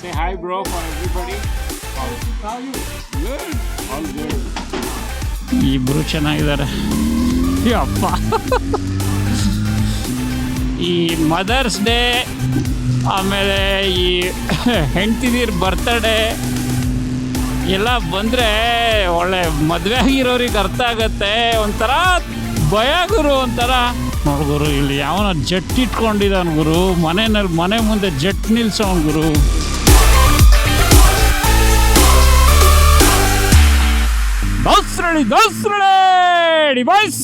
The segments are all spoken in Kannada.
Say hi, bro, for everybody. How are you? Good. All good. ಇಬ್ಬರು ಚೆನ್ನಾಗಿದ್ದಾರೆ. ಅಪ್ಪ ಈ ಮದರ್ಸ್ ಡೇ ಆಮೇಲೆ ಈ ಹೆಂಡ್ತಿದಿರ ಬರ್ತಡೇ ಎಲ್ಲ ಬಂದರೆ ಒಳ್ಳೆ ಮದುವೆ ಆಗಿರೋರಿಗೆ ಅರ್ಥ ಆಗತ್ತೆ. ಒಂಥರ ಭಯ ಗುರು, ಒಂಥರ ನೋಡು ಗುರು, ಇಲ್ಲಿ ಯಾವನ ಜಟ್ ಇಟ್ಕೊಂಡಿದ್ದಾನೆ ಗುರು, ಮನೆ ಮುಂದೆ ಜಟ್ ನಿಲ್ಸೋನ್ ಗುರು. ದೋಸ್ರಳಿ ಬಾಯ್ಸ್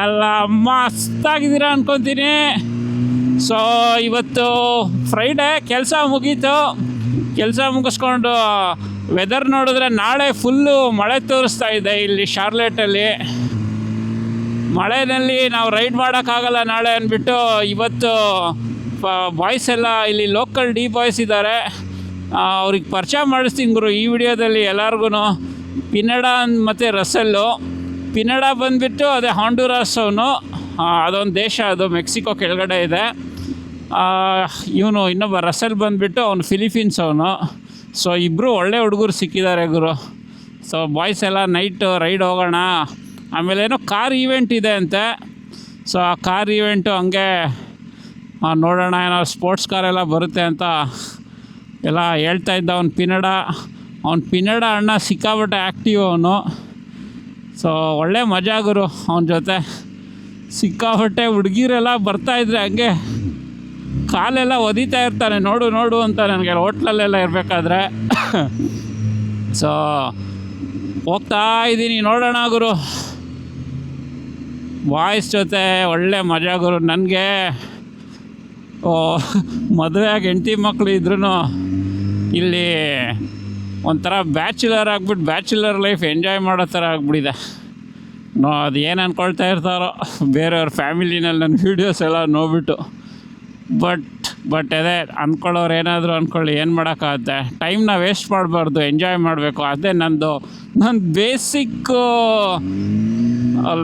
ಎಲ್ಲ ಮಸ್ತಾಗಿದ್ದೀರಾ ಅನ್ಕೊತೀನಿ. ಸೊ ಇವತ್ತು ಫ್ರೈಡೇ, ಕೆಲಸ ಮುಗೀತು. ಕೆಲಸ ಮುಗಿಸ್ಕೊಂಡು ವೆದರ್ ನೋಡಿದ್ರೆ ನಾಳೆ ಫುಲ್ಲು ಮಳೆ ತೋರಿಸ್ತಾ ಇದೆ ಇಲ್ಲಿ ಶಾರ್ಲೆಟಲ್ಲಿ. ಮಳೆಯಲ್ಲಿ ನಾವು ರೈಡ್ ಮಾಡೋಕ್ಕಾಗಲ್ಲ ನಾಳೆ ಅಂದ್ಬಿಟ್ಟು ಇವತ್ತು ಬಾಯ್ಸ್ ಎಲ್ಲ ಇಲ್ಲಿ ಲೋಕಲ್ ಡಿ ಬಾಯ್ಸ್ ಇದ್ದಾರೆ, ಅವ್ರಿಗೆ ಪರಿಚಯ ಮಾಡಿಸ್ತೀನಿ ಗುರು ಈ ವಿಡಿಯೋದಲ್ಲಿ ಎಲ್ಲರಿಗೂ. ಪಿನಡ ಮತ್ತು ರಸಲ್ಲು. ಪಿನಡ ಬಂದುಬಿಟ್ಟು ಅದೇ ಹಾಂಡುರಾಸ್ ಅವನು, ಅದೊಂದು ದೇಶ, ಅದು ಮೆಕ್ಸಿಕೋ ಕೆಳಗಡೆ ಇದೆ. ಇವನು ಇನ್ನೊಬ್ಬ ರಸಲ್ ಬಂದುಬಿಟ್ಟು ಅವನು ಫಿಲಿಪೀನ್ಸ್ ಅವನು. ಸೊ ಇಬ್ಬರು ಒಳ್ಳೆ ಹುಡುಗರು ಸಿಕ್ಕಿದ್ದಾರೆ ಗುರು. ಸೊ ಬಾಯ್ಸ್ ಎಲ್ಲ ನೈಟ್ ರೈಡ್ ಹೋಗೋಣ, ಆಮೇಲೆ ಏನೋ ಕಾರ್ ಈವೆಂಟ್ ಇದೆ ಅಂತೆ. ಸೊ ಆ ಕಾರ್ ಈವೆಂಟು ಹಂಗೆ ನೋಡೋಣ, ಏನೋ ಸ್ಪೋರ್ಟ್ಸ್ ಕಾರೆಲ್ಲ ಬರುತ್ತೆ ಅಂತ ಎಲ್ಲ ಹೇಳ್ತಾ ಇದ್ದ ಅವ್ನು ಪಿನಡ ಅಣ್ಣ. ಸಿಕ್ಕಾಬಿಟ್ಟೆ ಆ್ಯಕ್ಟಿವ್ ಅವನು. ಸೊ ಒಳ್ಳೆ ಮಜಾ ಗುರು ಅವನ ಜೊತೆ. ಸಿಕ್ಕಾಬಿಟ್ಟೆ ಹುಡುಗಿರೆಲ್ಲ ಬರ್ತಾಯಿದ್ರೆ ಹಂಗೆ ಕಾಲೆಲ್ಲ ಒದಿತಾ ಇರ್ತಾನೆ, ನೋಡು ಅಂತ ನನಗೆ ಹೋಟ್ಲಲ್ಲೆಲ್ಲ ಇರಬೇಕಾದ್ರೆ. ಸೊ ಹೋಗ್ತಾ ಇದ್ದೀನಿ, ನೋಡೋಣ ಗುರು. ಬಾಯ್ಸ್ ಜೊತೆ ಒಳ್ಳೆ ಮಜಾ ಗುರು. ನನಗೆ ಮದುವೆಯಾಗಿ ಹೆಂಡತಿ ಮಕ್ಕಳು ಇದ್ರೂ ಇಲ್ಲಿ ಒಂಥರ ಬ್ಯಾಚುಲರ್ ಆಗಿಬಿಟ್ಟು ಬ್ಯಾಚುಲರ್ ಲೈಫ್ ಎಂಜಾಯ್ ಮಾಡೋ ಥರ ಆಗಿಬಿಟ್ಟಿದೆ. ಅದು ಏನು ಅಂದ್ಕೊಳ್ತಾ ಇರ್ತಾರೋ ಬೇರೆಯವ್ರ ಫ್ಯಾಮಿಲಿನಲ್ಲಿ ನನ್ನ ವೀಡಿಯೋಸ್ ಎಲ್ಲ ನೋಡ್ಬಿಟ್ಟು. ಬಟ್ ಅದೇ ಅಂದ್ಕೊಳ್ಳೋರು ಏನಾದರೂ ಅಂದ್ಕೊಳ್ಳಿ, ಏನು ಮಾಡೋಕ್ಕಾಗುತ್ತೆ. ಟೈಮ್ನ ವೇಸ್ಟ್ ಮಾಡಬಾರ್ದು, ಎಂಜಾಯ್ ಮಾಡಬೇಕು. ಅದೇ ನನ್ನ ಬೇಸಿಕ್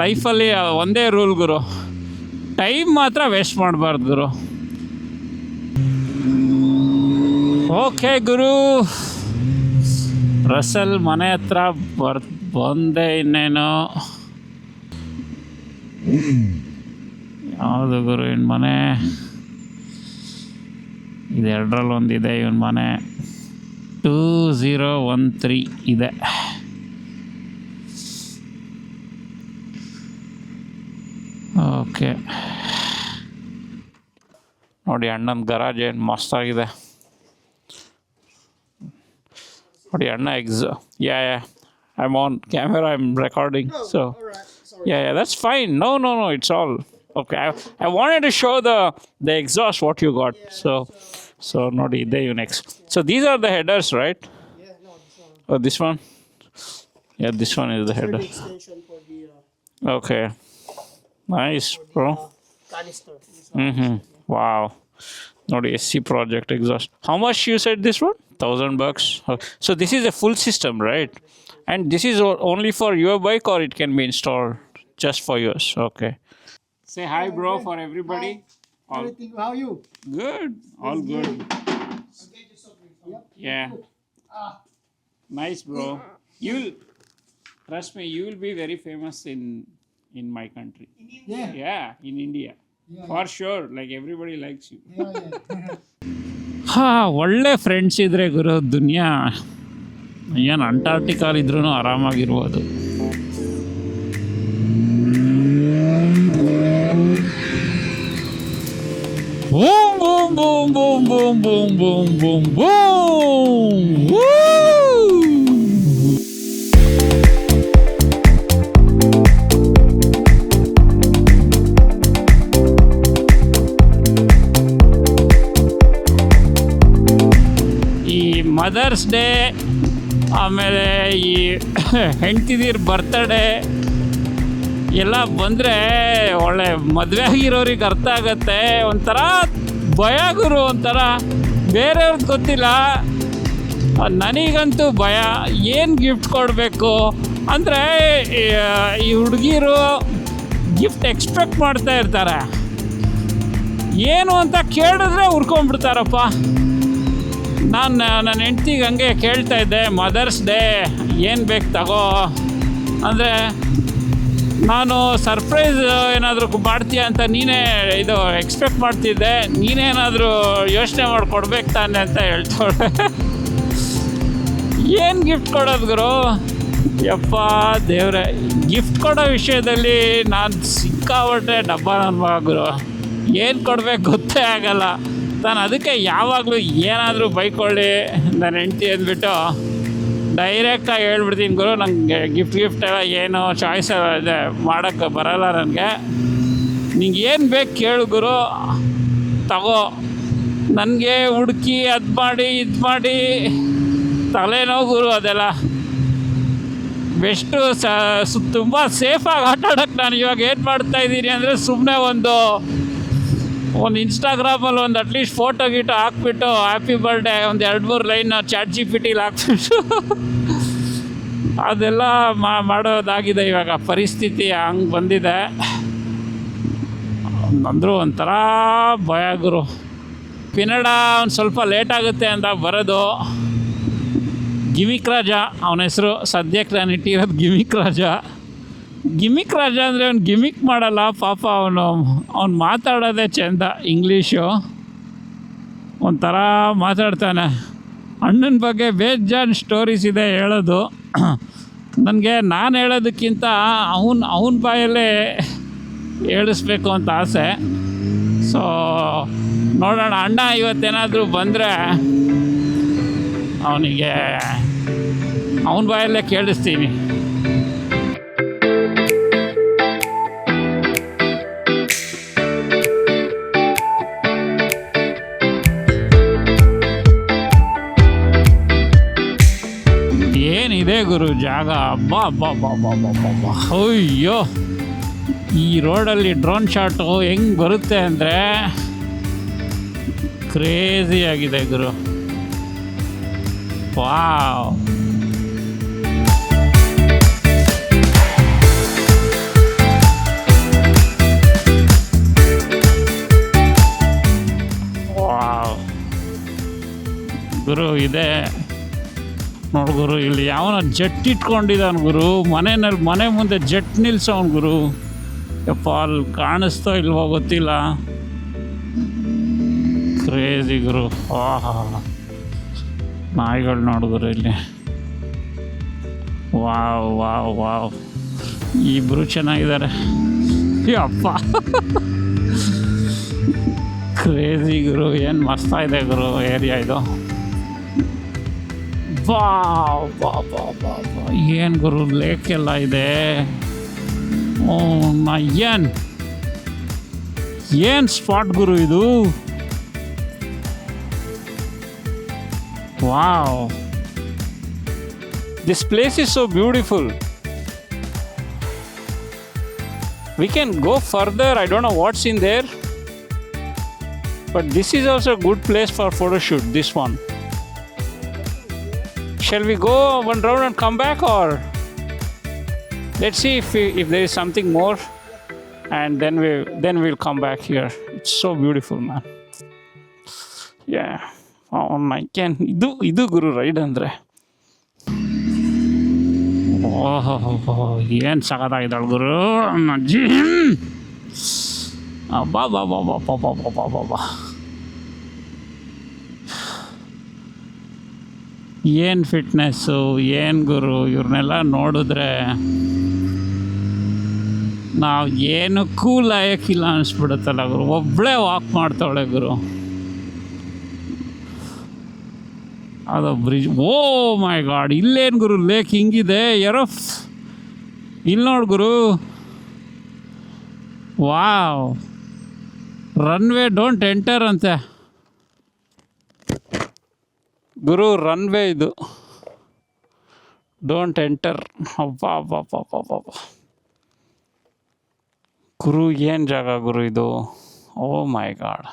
ಲೈಫಲ್ಲಿ ಒಂದೇ ರೂಲ್ ಗುರು, ಟೈಮ್ ಮಾತ್ರ ವೇಸ್ಟ್ ಮಾಡಬಾರ್ದು ಗುರು. ಓಕೆ ಗುರು, ರಸಲ್ ಮನೆ ಹತ್ರ ಬಂದೆ. ಇನ್ನೇನು ಯಾವುದು ಗುರು ಇವನ ಮನೆ? ಇದೆರಡರಲ್ಲಿ ಒಂದಿದೆ ಇವನ ಮನೆ. 2013 ಇದೆ. ಓಕೆ ನೋಡಿ, ಅಣ್ಣನ ಗರಾಜ್ ಏನು ಮಸ್ತಾಗಿದೆ ನೋಡಿ. ಅಣ್ಣ yeah, I'm on camera, I'm recording. No, so all right. Sorry. yeah, that's fine. No, it's all okay. I wanted to show the exhaust what you got. Yeah, So nodi ide you next. So these are the headers, right? Yeah, no, this one. Oh, this one? Yeah, this one is the For header. the extension for the Okay. Nice, bro. canister. Wow. Nodi SC project exhaust. How much you said this one? $1,000. Okay. So this is a full system, right? And this is only for your bike, or it can be installed just for yours? Okay. Say hi, bro, for everybody. All Everything. How are you? good. All good. Yep. Yeah. Nice, bro. Trust me, you will be very famous in my country. Yeah. Yeah, in India. Yeah. For sure. Like everybody likes you. Yeah. ಒಳ್ಳೆ ಫ್ರೆಂಡ್ಸ್ ಇದ್ದರೆ ಗುರು ದುನಿಯಾ ಏನು ಅಂಟಾರ್ಟಿಕಾಲಿದ್ರೂ ಆರಾಮಾಗಿರ್ಬೋದು. Boom boom boom boom boom boom boom boom boom. Mother's Day ಆಮೇಲೆ ಈ ಹೆಂಡ್ತಿದಿರ ಬರ್ತಡೇ ಎಲ್ಲ ಬಂದರೆ ಒಳ್ಳೆ ಮದುವೆ ಆಗಿರೋರಿಗೆ ಅರ್ಥ ಆಗತ್ತೆ. ಒಂಥರ ಭಯ ಗುರು, ಒಂಥರ ಬೇರೆಯವ್ರದ್ದು ಗೊತ್ತಿಲ್ಲ, ನನಗಂತೂ ಭಯ. ಏನು ಗಿಫ್ಟ್ ಕೊಡಬೇಕು ಅಂದರೆ ಈ ಹುಡುಗಿರು ಗಿಫ್ಟ್ ಎಕ್ಸ್ಪೆಕ್ಟ್ ಮಾಡ್ತಾ ಇರ್ತಾರೆ, ಏನು ಅಂತ ಕೇಳಿದ್ರೆ ಹುರ್ಕೊಂಡ್ಬಿಡ್ತಾರಪ್ಪ. ನಾನು ನನ್ನ ಹೆಂಡ್ತಿಗೆ ಹಂಗೆ ಕೇಳ್ತಾ ಇದ್ದೆ, ಮದರ್ಸ್ ಡೇ ಏನು ಬೇಕು ತಗೋ ಅಂದರೆ, ನಾನು ಸರ್ಪ್ರೈಸ್ ಏನಾದರೂ ಮಾಡ್ತೀಯ ಅಂತ ನೀನೇ ಇದು ಎಕ್ಸ್ಪೆಕ್ಟ್ ಮಾಡ್ತಿದ್ದೆ, ನೀನೇನಾದರೂ ಯೋಚನೆ ಮಾಡಿ ಕೊಡ್ಬೇಕು ತಾನೆ ಅಂತ ಹೇಳ್ತಾಳೆ. ಏನು ಗಿಫ್ಟ್ ಕೊಡೋದು ಗುರು? ಯಪ್ಪ ದೇವ್ರೆ, ಗಿಫ್ಟ್ ಕೊಡೋ ವಿಷಯದಲ್ಲಿ ನಾನು ಸಿಕ್ಕಾಬಿಟ್ಟೆ ಡಬ್ಬ ನನ್ನ ಮಗ ಗುರು. ಏನು ಕೊಡ್ಬೇಕು ಗೊತ್ತೇ ಆಗಲ್ಲ. ನಾನು ಅದಕ್ಕೆ ಯಾವಾಗಲೂ ಏನಾದರೂ ಬೈಕೊಳ್ಳಿ ನನ್ನ ಹೆಂಡ್ತಿ ಅಂದ್ಬಿಟ್ಟು ಡೈರೆಕ್ಟಾಗಿ ಹೇಳ್ಬಿಡ್ತೀನಿ ಗುರು, ನನಗೆ ಗಿಫ್ಟ್ ಎಲ್ಲ ಏನು ಚಾಯ್ಸ್ ಇದೆ ಮಾಡೋಕ್ಕೆ ಬರೋಲ್ಲ ನನಗೆ. ನಿಂಗೆ ಏನು ಬೇಕು ಕೇಳು ಗುರು, ತಗೋ. ನನಗೆ ಹುಡುಕಿ ಅದು ಮಾಡಿ ಇದು ಮಾಡಿ ತಲೆನೋವು ಗುರು ಅದೆಲ್ಲ. ಬೆಸ್ಟು ತುಂಬ ಸೇಫಾಗಿ ಆಟ ಆಡೋಕ್ಕೆ ನಾನು ಇವಾಗ ಏನು ಮಾಡ್ತಾಯಿದ್ದೀನಿ ಅಂದರೆ, ಸುಮ್ಮನೆ ಒಂದು ಇನ್ಸ್ಟಾಗ್ರಾಮಲ್ಲಿ ಒಂದು ಅಟ್ಲೀಸ್ಟ್ ಫೋಟೋ ಗೀಟೋ ಹಾಕ್ಬಿಟ್ಟು ಹ್ಯಾಪಿ ಬರ್ಡೇ ಒಂದು 2-3 ಲೈನ್ ChatGPTಲಿ ಹಾಕ್ಬಿಟ್ಟು ಅದೆಲ್ಲ ಮಾಡೋದಾಗಿದೆ ಇವಾಗ. ಪರಿಸ್ಥಿತಿ ಹಂಗೆ ಬಂದಿದೆ. ಅಂದರೂ ಒಂಥರ ಭಯ ಗುರು. ಪಿನ್ನಡ ಒಂದು ಸ್ವಲ್ಪ ಲೇಟ್ ಆಗುತ್ತೆ ಅಂತ ಬರೋದು. ಗಿಮಿಕ್ ರಾಜ ಅವನ ಹೆಸರು, ಸದ್ಯಕ್ಕೆ ನಾನು ಇಟ್ಟಿರೋದು ಗಿಮಿಕ್ ರಾಜ. ಗಿಮಿಕ್ ರಾಜ ಅಂದರೆ ಅವ್ನು ಗಿಮಿಕ್ ಮಾಡಲ್ಲ ಪಾಪ, ಅವ್ನು ಮಾತಾಡೋದೇ ಚೆಂದ. ಇಂಗ್ಲೀಷು ಒಂಥರ ಮಾತಾಡ್ತಾನೆ. ಅಣ್ಣನ ಬಗ್ಗೆ ಬೇಜಾನ್ ಸ್ಟೋರೀಸ್ ಇದೆ ಹೇಳೋದು. ನನಗೆ ನಾನು ಹೇಳೋದಕ್ಕಿಂತ ಅವನ ಬಾಯಲ್ಲೇ ಹೇಳಿಸ್ಬೇಕು ಅಂತ ಆಸೆ. ಸೊ ನೋಡೋಣ, ಅಣ್ಣ ಇವತ್ತೇನಾದರೂ ಬಂದರೆ ಅವನಿಗೆ ಅವನ ಬಾಯಲ್ಲೇ ಕೇಳಿಸ್ತೀನಿ. ಏನಿದೆ ಗುರು ಜಾಗ, ಅಬ್ಬಾ. ಅಯ್ಯೋ, ಈ ರೋಡಲ್ಲಿ ಡ್ರೋನ್ ಶಾಟು ಹೆಂಗೆ ಬರುತ್ತೆ ಅಂದರೆ ಕ್ರೇಜಿ ಆಗಿದೆ ಗುರು. ವಾವ್, ವಾವ್ ಗುರು. ಇದೆ ನೋಡು ಗುರು, ಇಲ್ಲಿ ಯಾವನ ಜಟ್ ಇಟ್ಕೊಂಡಿದ್ದಾನೆ ಗುರು. ಮನೆ ಮುಂದೆ ಜಟ್ ನಿಲ್ಸವನು ಗುರು. ಯಪ್ಪ, ಅಲ್ಲಿ ಕಾಣಿಸ್ತೋ ಇಲ್ವೋ ಗೊತ್ತಿಲ್ಲ. ಕ್ರೇಜಿ ಗುರು. ಆಹಾ, ನಾಯಿಗಳು ನೋಡು ಗುರು ಇಲ್ಲಿ. ವಾವ್ ವಾವ್ ವಾವ್, ಇಬ್ಬರು ಚೆನ್ನಾಗಿದ್ದಾರೆ. ಯಪ್ಪ ಕ್ರೇಜಿ ಗುರು, ಏನು ಮಸ್ತಾಗಿದೆ ಗುರು ಏರಿಯಾ ಇದು. ಏನು ಗುರು, ಲೇಕ್ ಎಲ್ಲ ಇದೆ. ಏನು ಸ್ಪಾಟ್ ಗುರು ಇದು. Wow, this place is so beautiful. We can go further. I don't know what's in there, but this is also a good place for photo shoot, this one. Shall we go one round and come back, or let's see if there is something more, and then we'll come back here. It's so beautiful, man. Yeah. Oh my god, ಇದು ಗುರು ರೈಡ್ ಅಂದರೆ. ಓಹೋ, ಏನು ಸಖತ್ತಾಗಿದ್ದಾಳೆ ಗುರು ಅಜ್ಜಿ. ಅಬ್ಬಾ, ಏನು ಫಿಟ್ನೆಸ್ಸು, ಏನು ಗುರು. ಇವ್ರನ್ನೆಲ್ಲ ನೋಡಿದ್ರೆ ನಾವು ಏನು ಕೂಲ್ ಆಯೋಕ್ಕಿಲ್ಲ ಅನಿಸ್ಬಿಡುತ್ತಲ್ಲ ಗುರು. ಒಬ್ಬಳೇ ವಾಕ್ ಮಾಡ್ತಾಳೆ ಗುರು. ಅದು ಬ್ರಿಡ್ಜ್. ಓ ಮೈ ಗಾಡ್, ಇಲ್ಲೇನು ಗುರು ಲೇಕ್ ಹಿಂಗಿದೆ. ಇಲ್ಲಿ ನೋಡು ಗುರು. ವಾವ್, ರನ್ವೇ ಡೋಂಟ್ ಎಂಟರ್ ಅಂತೆ ಗುರು. ರನ್ವೇ ಇದು, ಡೋಂಟ್ ಎಂಟರ್. ಅಬ್ಬಾ ಗುರು, ಏನು ಜಾಗ ಗುರು ಇದು. ಓ ಮೈ ಗಾಡ್,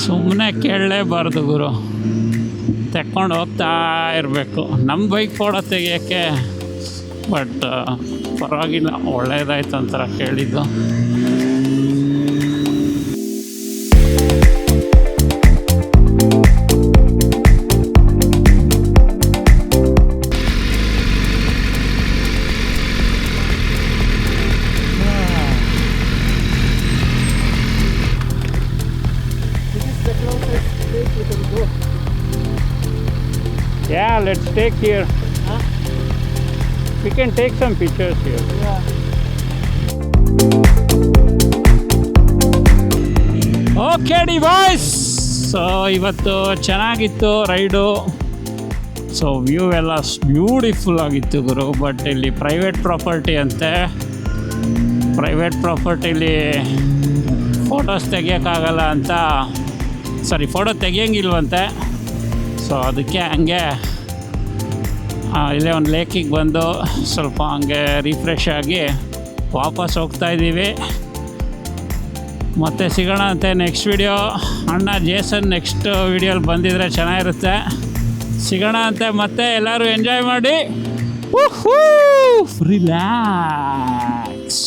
ಸುಮ್ಮನೆ ಕೇಳಲೇಬಾರ್ದು ಗುರು. ತೆಕ್ಕೊಂಡು ಹೋಗ್ತಾ ಇರಬೇಕು. ನಮ್ಮ ಬೈಕ್ ಫೋಟೋ ತೆಗಿಯೋಕ್ಕೆ, ಬಟ್ ಪರವಾಗಿಲ್ಲ, ಒಳ್ಳೆಯದಾಯ್ತು ಒಂಥರ ಕೇಳಿದ್ದು. place we can go. Yeah, let's take here. Huh? We can take some pictures here. Yeah. Okay D boys, so ಇವತ್ತು ಚೆನ್ನಾಗಿತ್ತು ರೈಡು. ಸೊ ವ್ಯೂ ಎಲ್ಲ ಬ್ಯೂಟಿಫುಲ್ ಆಗಿತ್ತು ಗುರು. ಬಟ್ ಇಲ್ಲಿ ಪ್ರೈವೇಟ್ ಪ್ರಾಪರ್ಟಿ ಅಂತೆ. ಪ್ರೈವೇಟ್ ಪ್ರಾಪರ್ಟಿಲಿ ಫೋಟೋಸ್ ತೆಗಿಯೋಕ್ಕಾಗಲ್ಲ ಅಂತ, ಸಾರಿ ಫೋಟೋ ತೆಗಿಯೋಂಗಿಲ್ವಂತೆ. ಸೊ ಅದಕ್ಕೆ ಹಂಗೆ ಇಲ್ಲೇ ಒಂದು ಲೇಕಿಗೆ ಬಂದು ಸ್ವಲ್ಪ ಹಂಗೆ ರಿಫ್ರೆಶ್ ಆಗಿ ವಾಪಸ್ ಹೋಗ್ತಾಯಿದ್ದೀವಿ. ಮತ್ತೆ ಸಿಗೋಣ ಅಂತೆ ನೆಕ್ಸ್ಟ್ ವಿಡಿಯೋ. ಅಣ್ಣ ಜೇಸನ್ ನೆಕ್ಸ್ಟ್ ವಿಡಿಯೋಲಿ ಬಂದಿದ್ರೆ ಚೆನ್ನಾಗಿರುತ್ತೆ. ಸಿಗೋಣ ಅಂತೆ ಮತ್ತೆ. ಎಲ್ಲರೂ ಎಂಜಾಯ್ ಮಾಡಿ ರಿಲ್ಯಾಕ್ಸ್.